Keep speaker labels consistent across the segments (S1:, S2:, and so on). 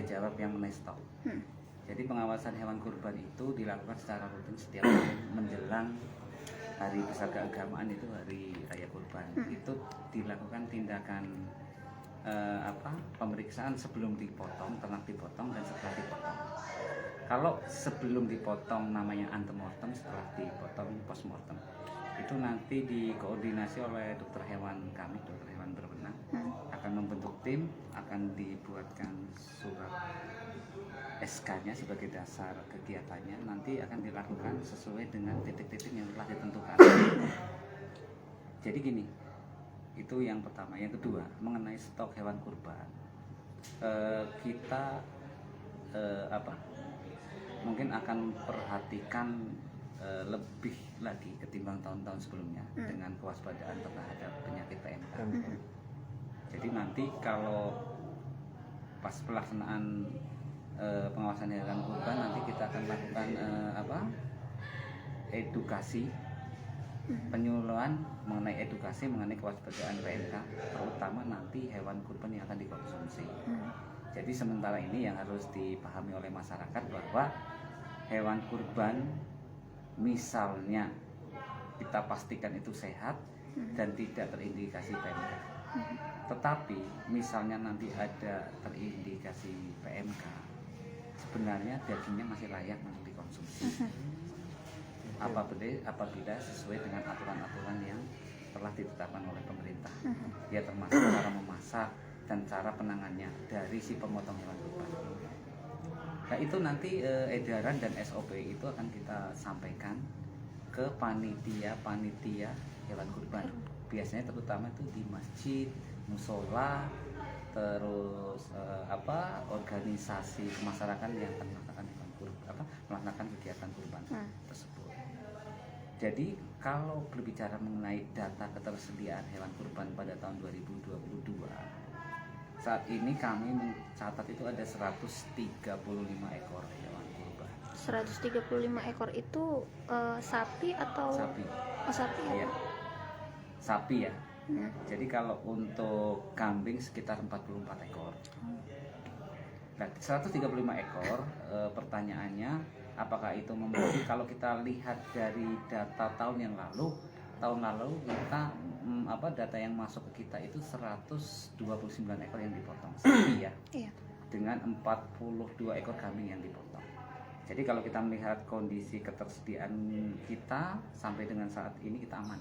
S1: saya jawab yang mengenai stok. Jadi pengawasan hewan kurban itu dilakukan secara rutin setiap tahun menjelang hari besar keagamaan, itu hari raya kurban. Itu dilakukan tindakan pemeriksaan sebelum dipotong, ternak dipotong dan setelah dipotong. Kalau sebelum dipotong namanya antemortem, setelah dipotong postmortem. Itu nanti dikoordinasi oleh dokter hewan kami, dokter hewan berwenang, akan membentuk tim, akan dibuatkan surat SK-nya sebagai dasar kegiatannya, nanti akan dilakukan sesuai dengan titik-titik yang telah ditentukan. Jadi gini, itu yang pertama. Yang kedua, mengenai stok hewan kurban, kita mungkin akan perhatikan lebih lagi ketimbang tahun-tahun sebelumnya dengan kewaspadaan terhadap penyakit PMK. Jadi nanti kalau pas pelaksanaan pengawasan hewan kurban, nanti kita akan lakukan edukasi, penyuluhan mengenai edukasi mengenai kewaspadaan PMK, terutama nanti hewan kurban yang akan dikonsumsi. Jadi sementara ini yang harus dipahami oleh masyarakat bahwa hewan kurban misalnya kita pastikan itu sehat dan tidak terindikasi PMK. Tetapi misalnya nanti ada terindikasi PMK, sebenarnya dagingnya masih layak untuk dikonsumsi. Apabila sesuai dengan aturan-aturan yang telah ditetapkan oleh pemerintah. Ya, termasuk cara memasak dan cara penanganannya dari si pemotong hewan kurban. Nah, itu nanti edaran dan SOP itu akan kita sampaikan ke panitia hewan kurban. Biasanya terutama itu di masjid, musola, terus organisasi kemasyarakatan yang akan melaksanakan kegiatan kurban tersebut. Jadi kalau berbicara mengenai data ketersediaan hewan kurban pada tahun 2022, saat ini kami mencatat itu ada 135 ekor hewan kurban.
S2: 135 ekor itu sapi atau?
S1: Sapi.
S2: Oh, sapi ya?
S1: Iya. Sapi ya. Jadi kalau untuk kambing sekitar 44 ekor. Nah, 135 ekor, pertanyaannya apakah itu memenuhi? Kalau kita lihat dari data tahun lalu kita data yang masuk ke kita itu 129 ekor yang dipotong sapi ya. Iya. Dengan 42 ekor kambing yang dipotong. Jadi kalau kita melihat kondisi ketersediaan kita sampai dengan saat ini kita aman.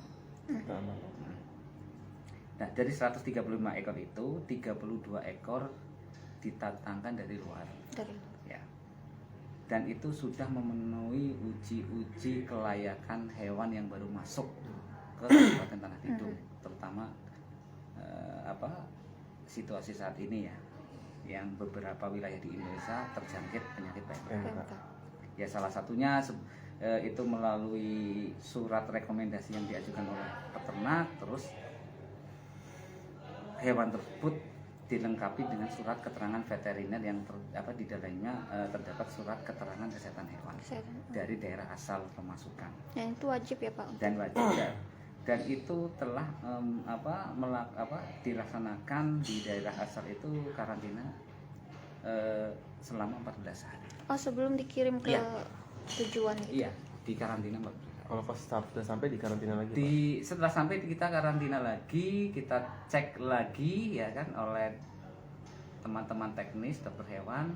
S1: Nah, dari 135 ekor itu 32 ekor ditatangkan dari luar. Ya. Dan itu sudah memenuhi uji kelayakan hewan yang baru masuk ke Kabupaten Tanah Tidung, terutama situasi saat ini ya, yang beberapa wilayah di Indonesia terjangkit penyakit PMK. Ya, salah satunya itu melalui surat rekomendasi yang diajukan oleh peternak, terus hewan tersebut dilengkapi dengan surat keterangan veteriner yang di dalamnya terdapat surat keterangan kesehatan hewan dari daerah asal pemasukan.
S2: Dan itu wajib ya Pak?
S1: Dan wajib ya. Dan itu telah dilaksanakan di daerah asal itu karantina selama 14 hari.
S2: Oh, sebelum dikirim ke tujuan gitu?
S1: Iya, di karantina 14 hari.
S3: Kalau pas sudah sampai di karantina lagi?
S1: Setelah sampai kita karantina lagi, kita cek lagi ya kan oleh teman-teman teknis dokter hewan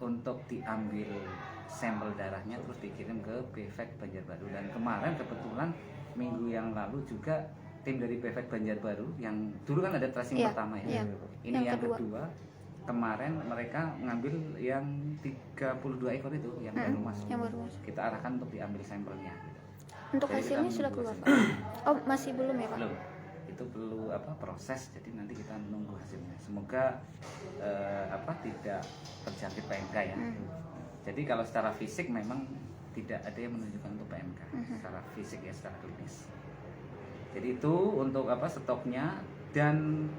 S1: untuk diambil sampel darahnya terus dikirim ke BVEC Banjarbaru. Dan kemarin kebetulan minggu yang lalu juga tim dari BVEC Banjarbaru yang dulu kan ada tracing pertama ya. Ini yang kedua. Kemarin mereka ngambil yang 32 ekor itu yang baru masuk. Kita arahkan untuk diambil sampelnya.
S2: Untuk jadi hasilnya sudah keluar? Oh, masih belum ya Pak?
S1: Belum. Itu perlu proses, jadi nanti kita menunggu hasilnya. Semoga tidak terjangkit PMK ya. Jadi kalau secara fisik memang tidak ada yang menunjukkan untuk PMK secara fisik ya, secara klinis. Jadi itu untuk stoknya, dan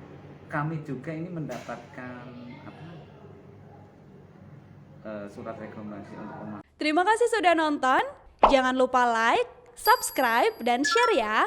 S1: kami juga ini mendapatkan surat rekomendasi untuk pemakai.
S4: Terima kasih sudah nonton. Jangan lupa like, subscribe, dan share ya.